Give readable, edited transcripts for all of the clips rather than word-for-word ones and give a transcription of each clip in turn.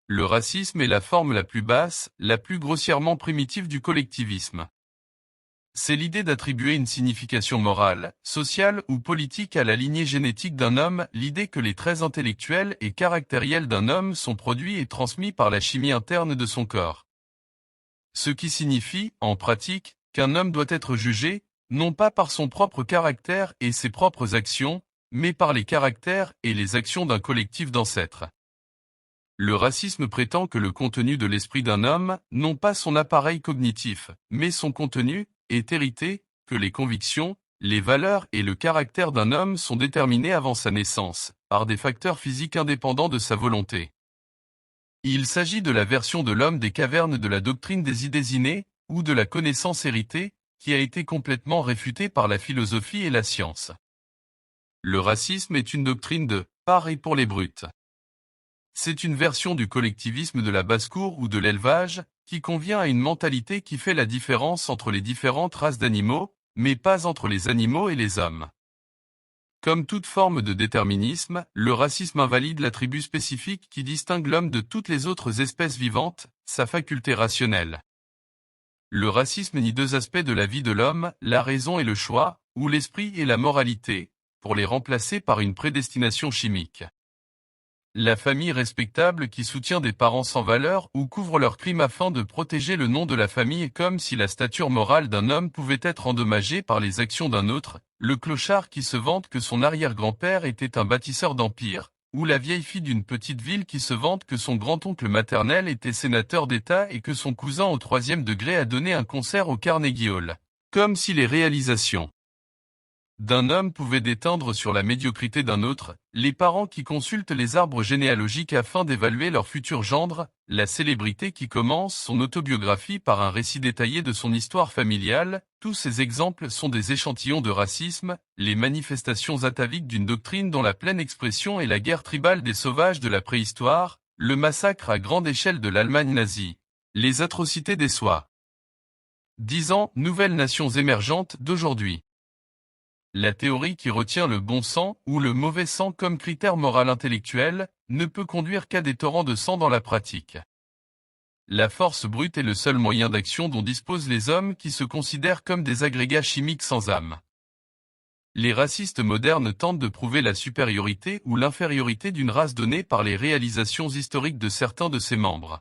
Le racisme est la forme la plus basse, la plus grossièrement primitive du collectivisme. C'est l'idée d'attribuer une signification morale, sociale ou politique à la lignée génétique d'un homme, l'idée que les traits intellectuels et caractériels d'un homme sont produits et transmis par la chimie interne de son corps. Ce qui signifie, en pratique, qu'un homme doit être jugé, non pas par son propre caractère et ses propres actions, mais par les caractères et les actions d'un collectif d'ancêtres. Le racisme prétend que le contenu de l'esprit d'un homme, non pas son appareil cognitif, mais son contenu, est hérité, que les convictions, les valeurs et le caractère d'un homme sont déterminés avant sa naissance, par des facteurs physiques indépendants de sa volonté. Il s'agit de la version de l'homme des cavernes de la doctrine des idées innées, ou de la connaissance héritée, qui a été complètement réfutée par la philosophie et la science. Le racisme est une doctrine de « par et pour les brutes ». C'est une version du collectivisme de la basse-cour ou de l'élevage, qui convient à une mentalité qui fait la différence entre les différentes races d'animaux, mais pas entre les animaux et les hommes. Comme toute forme de déterminisme, le racisme invalide l'attribut spécifique qui distingue l'homme de toutes les autres espèces vivantes, sa faculté rationnelle. Le racisme nie deux aspects de la vie de l'homme, la raison et le choix, ou l'esprit et la moralité, pour les remplacer par une prédestination chimique. La famille respectable qui soutient des parents sans valeur ou couvre leurs crimes afin de protéger le nom de la famille est comme si la stature morale d'un homme pouvait être endommagée par les actions d'un autre, le clochard qui se vante que son arrière-grand-père était un bâtisseur d'empire, ou la vieille fille d'une petite ville qui se vante que son grand-oncle maternel était sénateur d'État et que son cousin au 3e degré a donné un concert au Carnegie Hall. Comme si les réalisations d'un homme pouvaient déteindre sur la médiocrité d'un autre, les parents qui consultent les arbres généalogiques afin d'évaluer leur futur gendre, la célébrité qui commence son autobiographie par un récit détaillé de son histoire familiale, tous ces exemples sont des échantillons de racisme, les manifestations ataviques d'une doctrine dont la pleine expression est la guerre tribale des sauvages de la préhistoire, le massacre à grande échelle de l'Allemagne nazie, les atrocités des soi-disant nouvelles nations émergentes d'aujourd'hui. La théorie qui retient le bon sang ou le mauvais sang comme critère moral intellectuel ne peut conduire qu'à des torrents de sang dans la pratique. La force brute est le seul moyen d'action dont disposent les hommes qui se considèrent comme des agrégats chimiques sans âme. Les racistes modernes tentent de prouver la supériorité ou l'infériorité d'une race donnée par les réalisations historiques de certains de ses membres.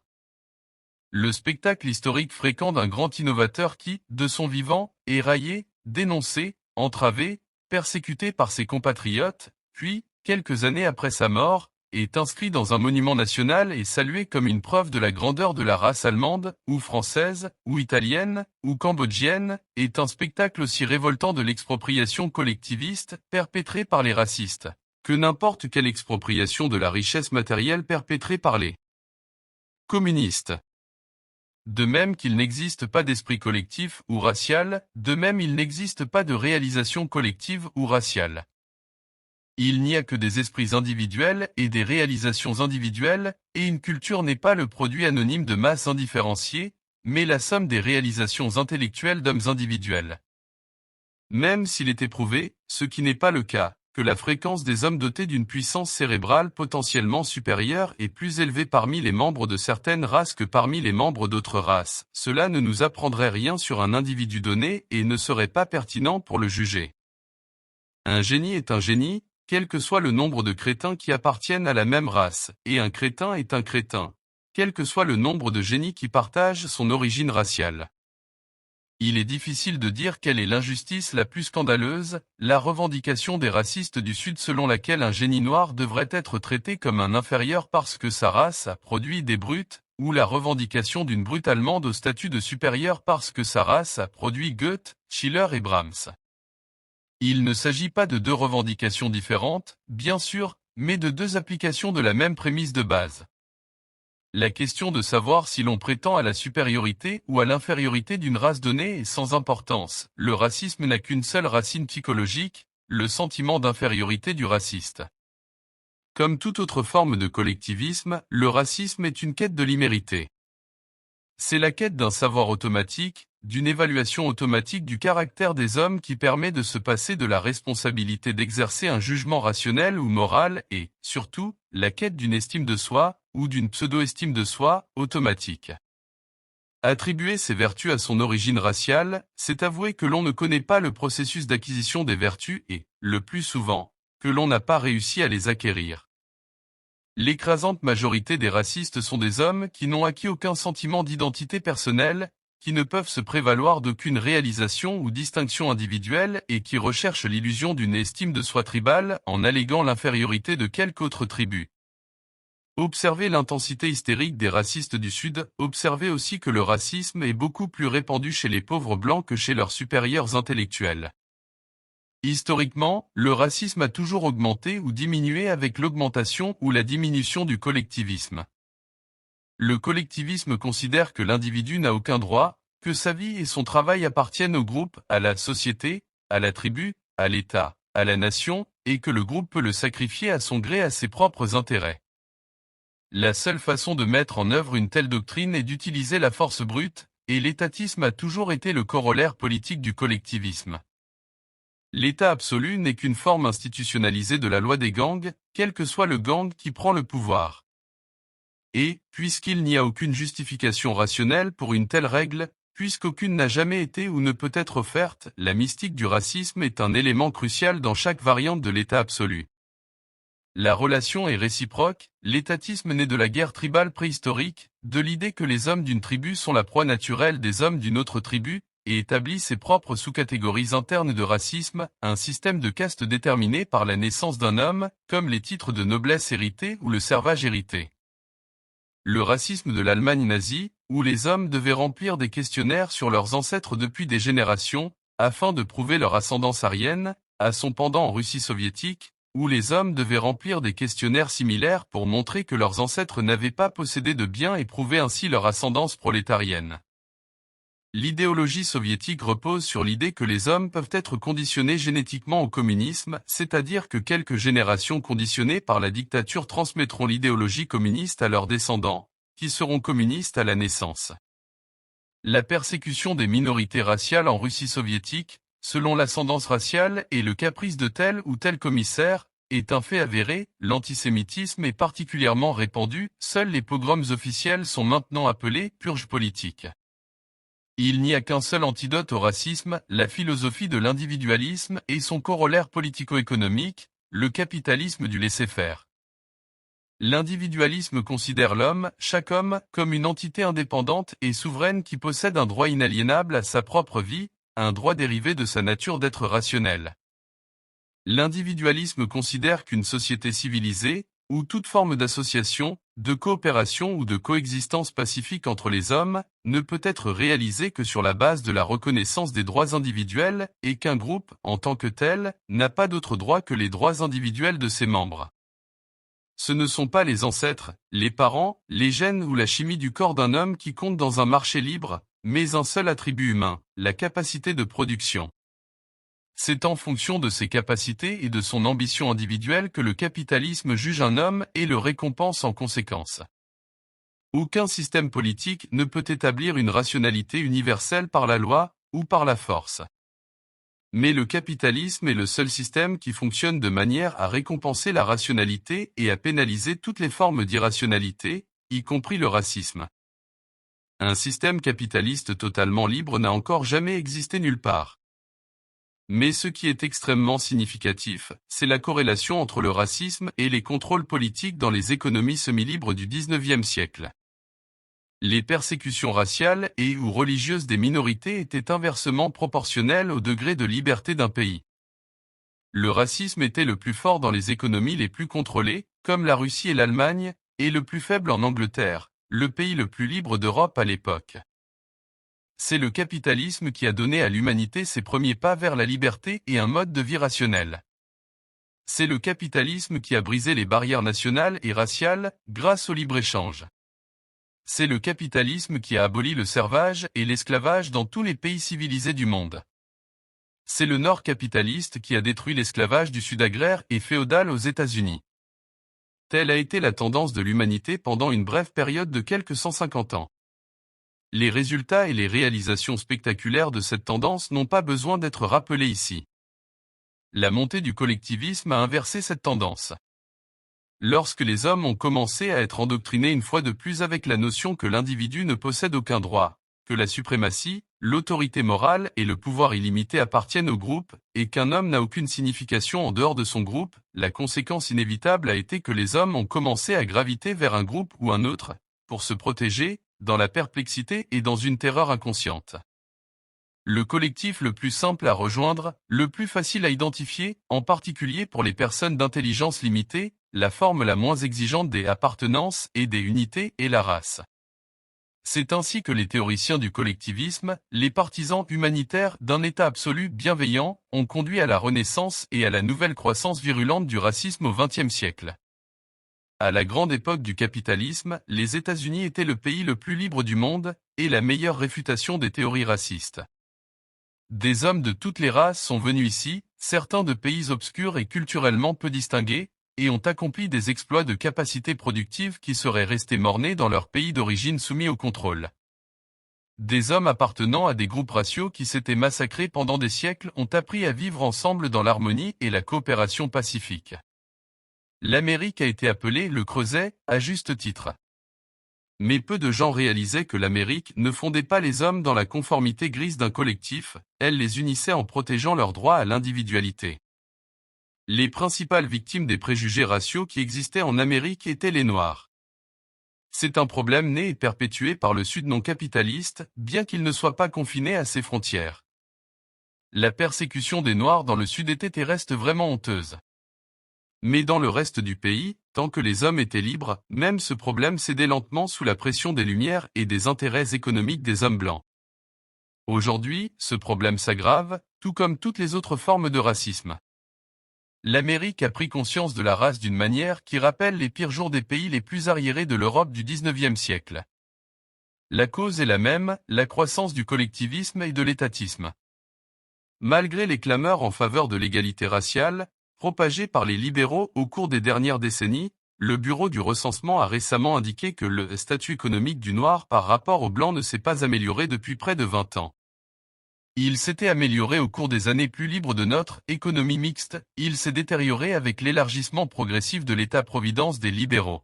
Le spectacle historique fréquent d'un grand innovateur qui, de son vivant, est raillé, dénoncé, entravé, persécuté par ses compatriotes, puis, quelques années après sa mort, est inscrit dans un monument national et salué comme une preuve de la grandeur de la race allemande, ou française, ou italienne, ou cambodgienne, est un spectacle aussi révoltant de l'expropriation collectiviste perpétrée par les racistes, que n'importe quelle expropriation de la richesse matérielle perpétrée par les communistes. De même qu'il n'existe pas d'esprit collectif ou racial, de même il n'existe pas de réalisation collective ou raciale. Il n'y a que des esprits individuels et des réalisations individuelles, et une culture n'est pas le produit anonyme de masses indifférenciées, mais la somme des réalisations intellectuelles d'hommes individuels. Même s'il est éprouvé, ce qui n'est pas le cas, que la fréquence des hommes dotés d'une puissance cérébrale potentiellement supérieure est plus élevée parmi les membres de certaines races que parmi les membres d'autres races, cela ne nous apprendrait rien sur un individu donné et ne serait pas pertinent pour le juger. Un génie est un génie, quel que soit le nombre de crétins qui appartiennent à la même race, et un crétin est un crétin, quel que soit le nombre de génies qui partagent son origine raciale. Il est difficile de dire quelle est l'injustice la plus scandaleuse, la revendication des racistes du Sud selon laquelle un génie noir devrait être traité comme un inférieur parce que sa race a produit des brutes, ou la revendication d'une brute allemande au statut de supérieur parce que sa race a produit Goethe, Schiller et Brahms. Il ne s'agit pas de deux revendications différentes, bien sûr, mais de deux applications de la même prémisse de base. La question de savoir si l'on prétend à la supériorité ou à l'infériorité d'une race donnée est sans importance. Le racisme n'a qu'une seule racine psychologique, le sentiment d'infériorité du raciste. Comme toute autre forme de collectivisme, le racisme est une quête de l'immérité. C'est la quête d'un savoir automatique, d'une évaluation automatique du caractère des hommes qui permet de se passer de la responsabilité d'exercer un jugement rationnel ou moral et, surtout, la quête d'une estime de soi, ou d'une pseudo-estime de soi, automatique. Attribuer ces vertus à son origine raciale, c'est avouer que l'on ne connaît pas le processus d'acquisition des vertus et, le plus souvent, que l'on n'a pas réussi à les acquérir. L'écrasante majorité des racistes sont des hommes qui n'ont acquis aucun sentiment d'identité personnelle, qui ne peuvent se prévaloir d'aucune réalisation ou distinction individuelle et qui recherchent l'illusion d'une estime de soi tribale en alléguant l'infériorité de quelque autre tribu. Observez l'intensité hystérique des racistes du Sud, observez aussi que le racisme est beaucoup plus répandu chez les pauvres blancs que chez leurs supérieurs intellectuels. Historiquement, le racisme a toujours augmenté ou diminué avec l'augmentation ou la diminution du collectivisme. Le collectivisme considère que l'individu n'a aucun droit, que sa vie et son travail appartiennent au groupe, à la société, à la tribu, à l'État, à la nation, et que le groupe peut le sacrifier à son gré à ses propres intérêts. La seule façon de mettre en œuvre une telle doctrine est d'utiliser la force brute, et l'étatisme a toujours été le corollaire politique du collectivisme. L'État absolu n'est qu'une forme institutionnalisée de la loi des gangs, quel que soit le gang qui prend le pouvoir. Et, puisqu'il n'y a aucune justification rationnelle pour une telle règle, puisqu'aucune n'a jamais été ou ne peut être offerte, la mystique du racisme est un élément crucial dans chaque variante de l'État absolu. La relation est réciproque, l'étatisme naît de la guerre tribale préhistorique, de l'idée que les hommes d'une tribu sont la proie naturelle des hommes d'une autre tribu, et établit ses propres sous-catégories internes de racisme, un système de caste déterminé par la naissance d'un homme, comme les titres de noblesse hérités ou le servage hérité. Le racisme de l'Allemagne nazie, où les hommes devaient remplir des questionnaires sur leurs ancêtres depuis des générations, afin de prouver leur ascendance aryenne, a son pendant en Russie soviétique, où les hommes devaient remplir des questionnaires similaires pour montrer que leurs ancêtres n'avaient pas possédé de biens et prouver ainsi leur ascendance prolétarienne. L'idéologie soviétique repose sur l'idée que les hommes peuvent être conditionnés génétiquement au communisme, c'est-à-dire que quelques générations conditionnées par la dictature transmettront l'idéologie communiste à leurs descendants, qui seront communistes à la naissance. La persécution des minorités raciales en Russie soviétique, selon l'ascendance raciale et le caprice de tel ou tel commissaire, est un fait avéré, l'antisémitisme est particulièrement répandu, seuls les pogroms officiels sont maintenant appelés purges politiques. Il n'y a qu'un seul antidote au racisme, la philosophie de l'individualisme et son corollaire politico-économique, le capitalisme du laisser-faire. L'individualisme considère l'homme, chaque homme, comme une entité indépendante et souveraine qui possède un droit inaliénable à sa propre vie, un droit dérivé de sa nature d'être rationnel. L'individualisme considère qu'une société civilisée, où toute forme d'association, de coopération ou de coexistence pacifique entre les hommes, ne peut être réalisée que sur la base de la reconnaissance des droits individuels et qu'un groupe, en tant que tel, n'a pas d'autre droit que les droits individuels de ses membres. Ce ne sont pas les ancêtres, les parents, les gènes ou la chimie du corps d'un homme qui comptent dans un marché libre, mais un seul attribut humain, la capacité de production. C'est en fonction de ses capacités et de son ambition individuelle que le capitalisme juge un homme et le récompense en conséquence. Aucun système politique ne peut établir une rationalité universelle par la loi ou par la force. Mais le capitalisme est le seul système qui fonctionne de manière à récompenser la rationalité et à pénaliser toutes les formes d'irrationalité, y compris le racisme. Un système capitaliste totalement libre n'a encore jamais existé nulle part. Mais ce qui est extrêmement significatif, c'est la corrélation entre le racisme et les contrôles politiques dans les économies semi-libres du XIXe siècle. Les persécutions raciales et ou religieuses des minorités étaient inversement proportionnelles au degré de liberté d'un pays. Le racisme était le plus fort dans les économies les plus contrôlées, comme la Russie et l'Allemagne, et le plus faible en Angleterre, le pays le plus libre d'Europe à l'époque. C'est le capitalisme qui a donné à l'humanité ses premiers pas vers la liberté et un mode de vie rationnel. C'est le capitalisme qui a brisé les barrières nationales et raciales grâce au libre-échange. C'est le capitalisme qui a aboli le servage et l'esclavage dans tous les pays civilisés du monde. C'est le Nord capitaliste qui a détruit l'esclavage du Sud agraire et féodal aux États-Unis. Telle a été la tendance de l'humanité pendant une brève période de quelques 150 ans. Les résultats et les réalisations spectaculaires de cette tendance n'ont pas besoin d'être rappelés ici. La montée du collectivisme a inversé cette tendance. lorsque les hommes ont commencé à être endoctrinés une fois de plus avec la notion que l'individu ne possède aucun droit, que la suprématie, l'autorité morale et le pouvoir illimité appartiennent au groupe, et qu'un homme n'a aucune signification en dehors de son groupe, la conséquence inévitable a été que les hommes ont commencé à graviter vers un groupe ou un autre, pour se protéger, dans la perplexité et dans une terreur inconsciente. Le collectif le plus simple à rejoindre, le plus facile à identifier, en particulier pour les personnes d'intelligence limitée, la forme la moins exigeante des appartenances et des unités est la race. C'est ainsi que les théoriciens du collectivisme, les partisans humanitaires d'un État absolu bienveillant, ont conduit à la renaissance et à la nouvelle croissance virulente du racisme au XXe siècle. À la grande époque du capitalisme, les États-Unis étaient le pays le plus libre du monde, et la meilleure réfutation des théories racistes. Des hommes de toutes les races sont venus ici, certains de pays obscurs et culturellement peu distingués, et ont accompli des exploits de capacité productive qui seraient restés mornés dans leur pays d'origine soumis au contrôle. Des hommes appartenant à des groupes raciaux qui s'étaient massacrés pendant des siècles ont appris à vivre ensemble dans l'harmonie et la coopération pacifique. L'Amérique a été appelée le Creuset, à juste titre. Mais peu de gens réalisaient que l'Amérique ne fondait pas les hommes dans la conformité grise d'un collectif, elle les unissait en protégeant leur droit à l'individualité. Les principales victimes des préjugés raciaux qui existaient en Amérique étaient les Noirs. C'est un problème né et perpétué par le Sud non capitaliste, bien qu'il ne soit pas confiné à ses frontières. La persécution des Noirs dans le Sud était et reste vraiment honteuse. Mais dans le reste du pays, tant que les hommes étaient libres, même ce problème cédait lentement sous la pression des Lumières et des intérêts économiques des hommes blancs. Aujourd'hui, ce problème s'aggrave, tout comme toutes les autres formes de racisme. L'Amérique a pris conscience de la race d'une manière qui rappelle les pires jours des pays les plus arriérés de l'Europe du XIXe siècle. La cause est la même, la croissance du collectivisme et de l'étatisme. Malgré les clameurs en faveur de l'égalité raciale, propagées par les libéraux au cours des dernières décennies, le Bureau du recensement a récemment indiqué que le statut économique du noir par rapport au blanc ne s'est pas amélioré depuis près de 20 ans. Il s'était amélioré au cours des années plus libres de notre économie mixte, il s'est détérioré avec l'élargissement progressif de l'État-providence des libéraux.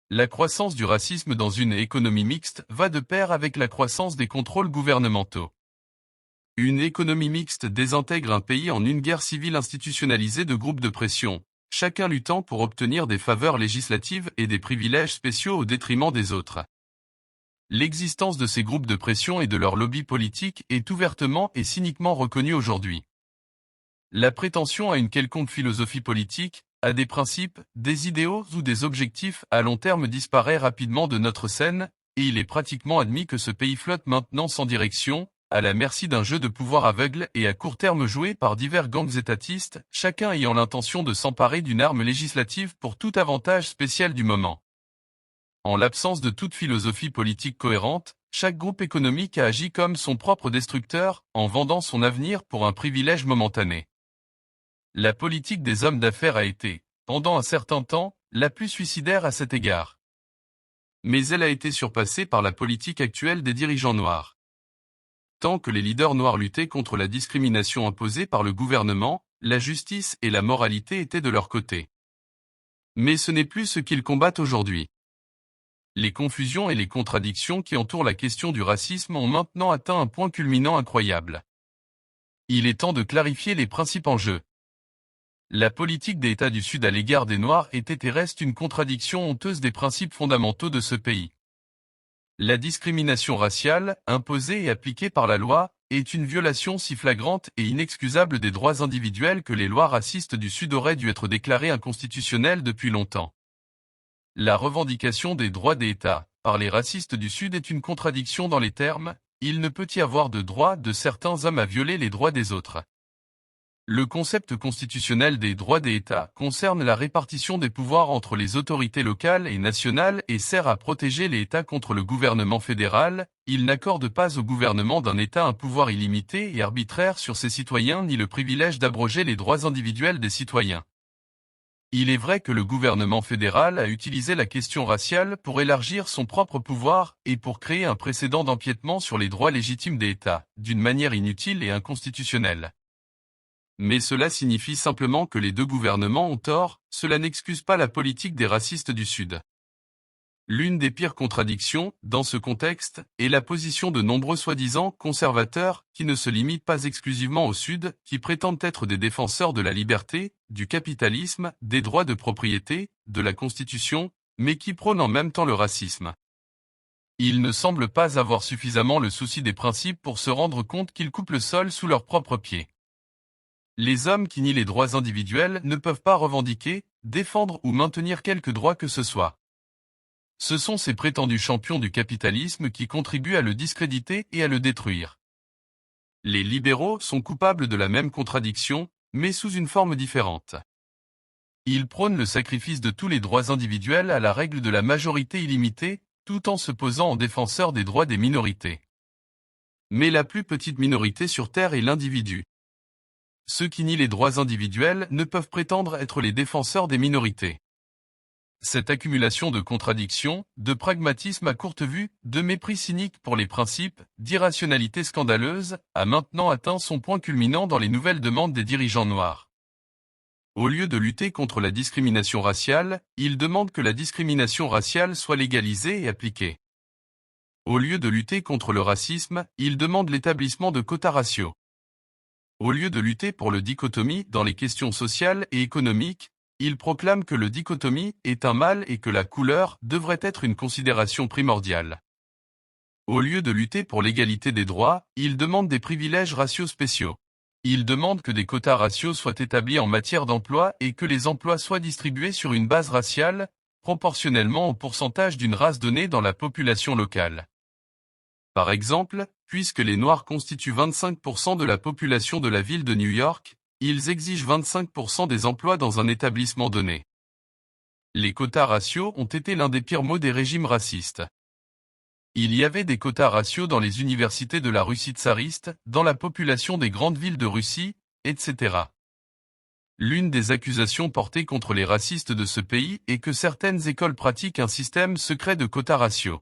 La croissance du racisme dans une économie mixte va de pair avec la croissance des contrôles gouvernementaux. Une économie mixte désintègre un pays en une guerre civile institutionnalisée de groupes de pression, chacun luttant pour obtenir des faveurs législatives et des privilèges spéciaux au détriment des autres. L'existence de ces groupes de pression et de leurs lobbies politiques est ouvertement et cyniquement reconnue aujourd'hui. La prétention à une quelconque philosophie politique, à des principes, des idéaux ou des objectifs à long terme disparaît rapidement de notre scène, et il est pratiquement admis que ce pays flotte maintenant sans direction, à la merci d'un jeu de pouvoir aveugle et à court terme joué par divers gangs étatistes, chacun ayant l'intention de s'emparer d'une arme législative pour tout avantage spécial du moment. En l'absence de toute philosophie politique cohérente, chaque groupe économique a agi comme son propre destructeur, en vendant son avenir pour un privilège momentané. La politique des hommes d'affaires a été, pendant un certain temps, la plus suicidaire à cet égard. Mais elle a été surpassée par la politique actuelle des dirigeants noirs. Tant que les leaders noirs luttaient contre la discrimination imposée par le gouvernement, la justice et la moralité étaient de leur côté. Mais ce n'est plus ce qu'ils combattent aujourd'hui. Les confusions et les contradictions qui entourent la question du racisme ont maintenant atteint un point culminant incroyable. Il est temps de clarifier les principes en jeu. La politique des États du Sud à l'égard des Noirs était et reste une contradiction honteuse des principes fondamentaux de ce pays. La discrimination raciale, imposée et appliquée par la loi, est une violation si flagrante et inexcusable des droits individuels que les lois racistes du Sud auraient dû être déclarées inconstitutionnelles depuis longtemps. La revendication des droits des États, par les racistes du Sud est une contradiction dans les termes, il ne peut y avoir de droit de certains hommes à violer les droits des autres. Le concept constitutionnel des droits des États concerne la répartition des pouvoirs entre les autorités locales et nationales et sert à protéger les États contre le gouvernement fédéral, il n'accorde pas au gouvernement d'un État un pouvoir illimité et arbitraire sur ses citoyens ni le privilège d'abroger les droits individuels des citoyens. Il est vrai que le gouvernement fédéral a utilisé la question raciale pour élargir son propre pouvoir et pour créer un précédent d'empiètement sur les droits légitimes des États, d'une manière inutile et inconstitutionnelle. Mais cela signifie simplement que les deux gouvernements ont tort, cela n'excuse pas la politique des racistes du Sud. L'une des pires contradictions, dans ce contexte, est la position de nombreux soi-disant conservateurs, qui ne se limitent pas exclusivement au Sud, qui prétendent être des défenseurs de la liberté, du capitalisme, des droits de propriété, de la Constitution, mais qui prônent en même temps le racisme. Ils ne semblent pas avoir suffisamment le souci des principes pour se rendre compte qu'ils coupent le sol sous leurs propres pieds. Les hommes qui nient les droits individuels ne peuvent pas revendiquer, défendre ou maintenir quelque droit que ce soit. Ce sont ces prétendus champions du capitalisme qui contribuent à le discréditer et à le détruire. Les libéraux sont coupables de la même contradiction, mais sous une forme différente. Ils prônent le sacrifice de tous les droits individuels à la règle de la majorité illimitée, tout en se posant en défenseur des droits des minorités. Mais la plus petite minorité sur Terre est l'individu. Ceux qui nient les droits individuels ne peuvent prétendre être les défenseurs des minorités. Cette accumulation de contradictions, de pragmatisme à courte vue, de mépris cynique pour les principes, d'irrationalité scandaleuse, a maintenant atteint son point culminant dans les nouvelles demandes des dirigeants noirs. Au lieu de lutter contre la discrimination raciale, ils demandent que la discrimination raciale soit légalisée et appliquée. Au lieu de lutter contre le racisme, ils demandent l'établissement de quotas raciaux. Au lieu de lutter pour le dichotomie dans les questions sociales et économiques, ils proclament que le dichotomie est un mal et que la couleur devrait être une considération primordiale. Au lieu de lutter pour l'égalité des droits, ils demandent des privilèges raciaux spéciaux. Ils demandent que des quotas raciaux soient établis en matière d'emploi et que les emplois soient distribués sur une base raciale, proportionnellement au pourcentage d'une race donnée dans la population locale. Par exemple, puisque les Noirs constituent 25% de la population de la ville de New York, ils exigent 25% des emplois dans un établissement donné. Les quotas raciaux ont été l'un des pires maux des régimes racistes. Il y avait des quotas raciaux dans les universités de la Russie tsariste, dans la population des grandes villes de Russie, etc. L'une des accusations portées contre les racistes de ce pays est que certaines écoles pratiquent un système secret de quotas raciaux.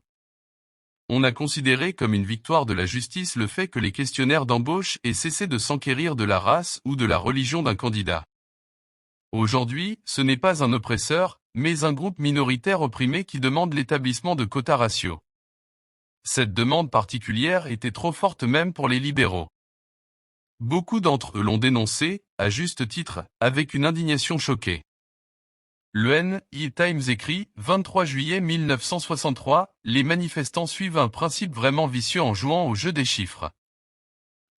On a considéré comme une victoire de la justice le fait que les questionnaires d'embauche aient cessé de s'enquérir de la race ou de la religion d'un candidat. Aujourd'hui, ce n'est pas un oppresseur, mais un groupe minoritaire opprimé qui demande l'établissement de quotas raciaux. Cette demande particulière était trop forte même pour les libéraux. Beaucoup d'entre eux l'ont dénoncé, à juste titre, avec une indignation choquée. Le New Times écrit, 23 juillet 1963, les manifestants suivent un principe vraiment vicieux en jouant au jeu des chiffres.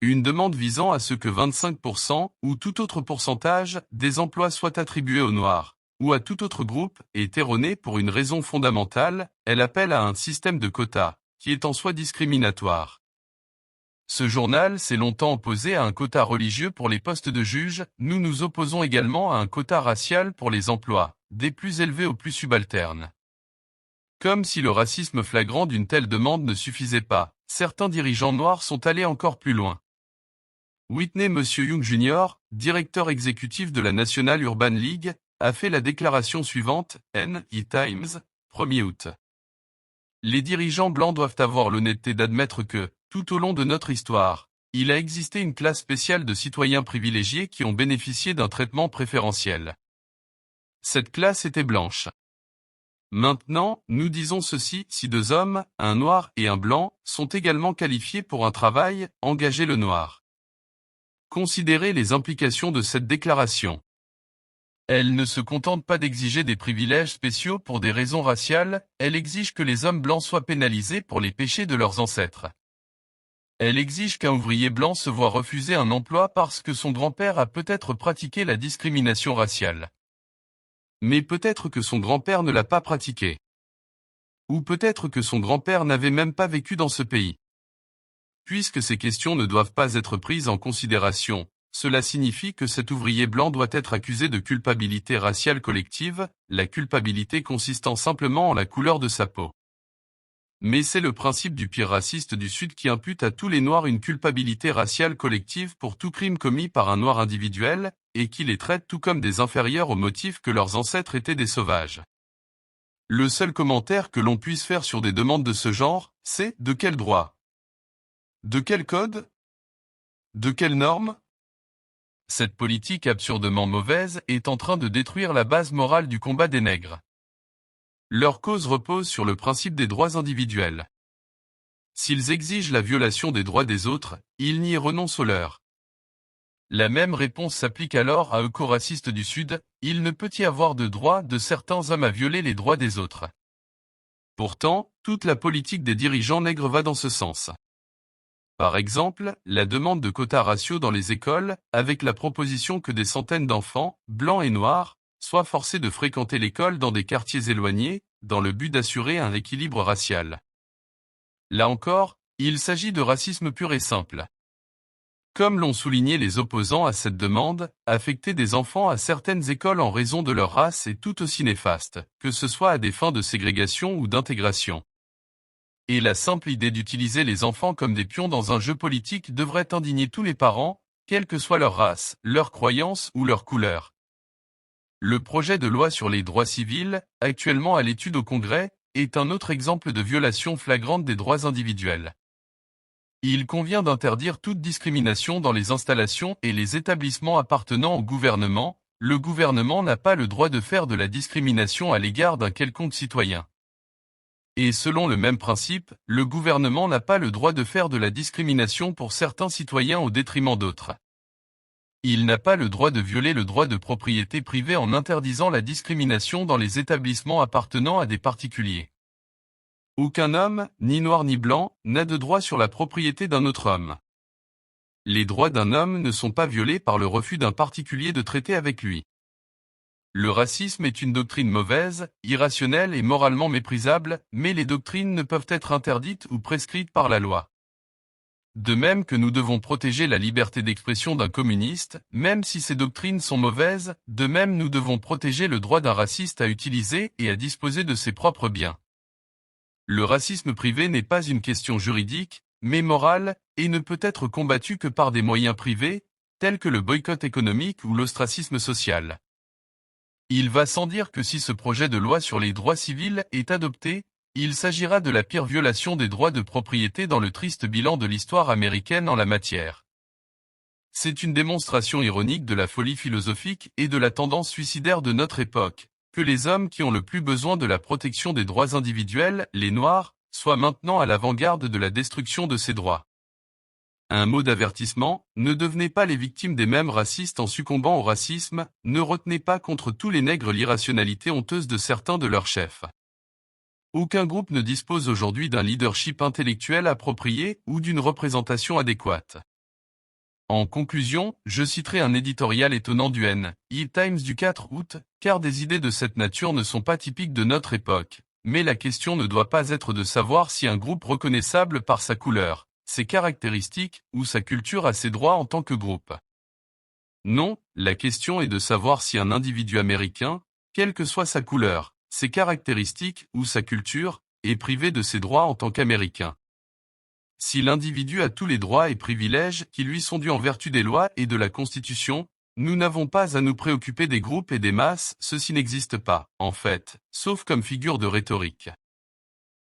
Une demande visant à ce que 25%, ou tout autre pourcentage, des emplois soient attribués aux Noirs, ou à tout autre groupe, est erronée pour une raison fondamentale, elle appelle à un système de quotas, qui est en soi discriminatoire. Ce journal s'est longtemps opposé à un quota religieux pour les postes de juges, nous nous opposons également à un quota racial pour les emplois, des plus élevés aux plus subalternes. Comme si le racisme flagrant d'une telle demande ne suffisait pas, certains dirigeants noirs sont allés encore plus loin. Whitney Young Jr., directeur exécutif de la National Urban League, a fait la déclaration suivante, New Times, 1er août. Les dirigeants blancs doivent avoir l'honnêteté d'admettre que, tout au long de notre histoire, il a existé une classe spéciale de citoyens privilégiés qui ont bénéficié d'un traitement préférentiel. Cette classe était blanche. Maintenant, nous disons ceci, si deux hommes, un noir et un blanc, sont également qualifiés pour un travail, engagez le noir. Considérez les implications de cette déclaration. Elle ne se contente pas d'exiger des privilèges spéciaux pour des raisons raciales, elle exige que les hommes blancs soient pénalisés pour les péchés de leurs ancêtres. Elle exige qu'un ouvrier blanc se voie refuser un emploi parce que son grand-père a peut-être pratiqué la discrimination raciale. Mais peut-être que son grand-père ne l'a pas pratiqué. Ou peut-être que son grand-père n'avait même pas vécu dans ce pays. Puisque ces questions ne doivent pas être prises en considération, cela signifie que cet ouvrier blanc doit être accusé de culpabilité raciale collective, la culpabilité consistant simplement en la couleur de sa peau. Mais c'est le principe du pire raciste du Sud qui impute à tous les Noirs une culpabilité raciale collective pour tout crime commis par un Noir individuel, et qui les traite tout comme des inférieurs au motif que leurs ancêtres étaient des sauvages. Le seul commentaire que l'on puisse faire sur des demandes de ce genre, c'est « de quel droit ? De quel code ? De quelle norme ? Cette politique absurdement mauvaise est en train de détruire la base morale du combat des nègres. Leur cause repose sur le principe des droits individuels. S'ils exigent la violation des droits des autres, ils n'y renoncent aux leurs. La même réponse s'applique alors à eux co-racistes du Sud, il ne peut y avoir de droit de certains hommes à violer les droits des autres. Pourtant, toute la politique des dirigeants nègres va dans ce sens. Par exemple, la demande de quotas raciaux dans les écoles, avec la proposition que des centaines d'enfants, blancs et noirs, soient forcés de fréquenter l'école dans des quartiers éloignés, dans le but d'assurer un équilibre racial. Là encore, il s'agit de racisme pur et simple. Comme l'ont souligné les opposants à cette demande, affecter des enfants à certaines écoles en raison de leur race est tout aussi néfaste, que ce soit à des fins de ségrégation ou d'intégration. Et la simple idée d'utiliser les enfants comme des pions dans un jeu politique devrait indigner tous les parents, quelle que soit leur race, leur croyance ou leur couleur. Le projet de loi sur les droits civils, actuellement à l'étude au Congrès, est un autre exemple de violation flagrante des droits individuels. Il convient d'interdire toute discrimination dans les installations et les établissements appartenant au gouvernement. Le gouvernement n'a pas le droit de faire de la discrimination à l'égard d'un quelconque citoyen. Et selon le même principe, le gouvernement n'a pas le droit de faire de la discrimination pour certains citoyens au détriment d'autres. Il n'a pas le droit de violer le droit de propriété privée en interdisant la discrimination dans les établissements appartenant à des particuliers. Aucun homme, ni noir ni blanc, n'a de droit sur la propriété d'un autre homme. Les droits d'un homme ne sont pas violés par le refus d'un particulier de traiter avec lui. Le racisme est une doctrine mauvaise, irrationnelle et moralement méprisable, mais les doctrines ne peuvent être interdites ou prescrites par la loi. De même que nous devons protéger la liberté d'expression d'un communiste, même si ces doctrines sont mauvaises, de même nous devons protéger le droit d'un raciste à utiliser et à disposer de ses propres biens. Le racisme privé n'est pas une question juridique, mais morale, et ne peut être combattu que par des moyens privés, tels que le boycott économique ou l'ostracisme social. Il va sans dire que si ce projet de loi sur les droits civils est adopté, il s'agira de la pire violation des droits de propriété dans le triste bilan de l'histoire américaine en la matière. C'est une démonstration ironique de la folie philosophique et de la tendance suicidaire de notre époque, que les hommes qui ont le plus besoin de la protection des droits individuels, les Noirs, soient maintenant à l'avant-garde de la destruction de ces droits. Un mot d'avertissement, ne devenez pas les victimes des mêmes racistes en succombant au racisme, ne retenez pas contre tous les nègres l'irrationalité honteuse de certains de leurs chefs. Aucun groupe ne dispose aujourd'hui d'un leadership intellectuel approprié ou d'une représentation adéquate. En conclusion, je citerai un éditorial étonnant du N.Y. Times du 4 août, car des idées de cette nature ne sont pas typiques de notre époque, mais la question ne doit pas être de savoir si un groupe reconnaissable par sa couleur, ses caractéristiques ou sa culture a ses droits en tant que groupe. Non, la question est de savoir si un individu américain, quelle que soit sa couleur, ses caractéristiques ou sa culture, est privé de ses droits en tant qu'Américain. Si l'individu a tous les droits et privilèges qui lui sont dus en vertu des lois et de la Constitution, nous n'avons pas à nous préoccuper des groupes et des masses, ceci n'existe pas, en fait, sauf comme figure de rhétorique.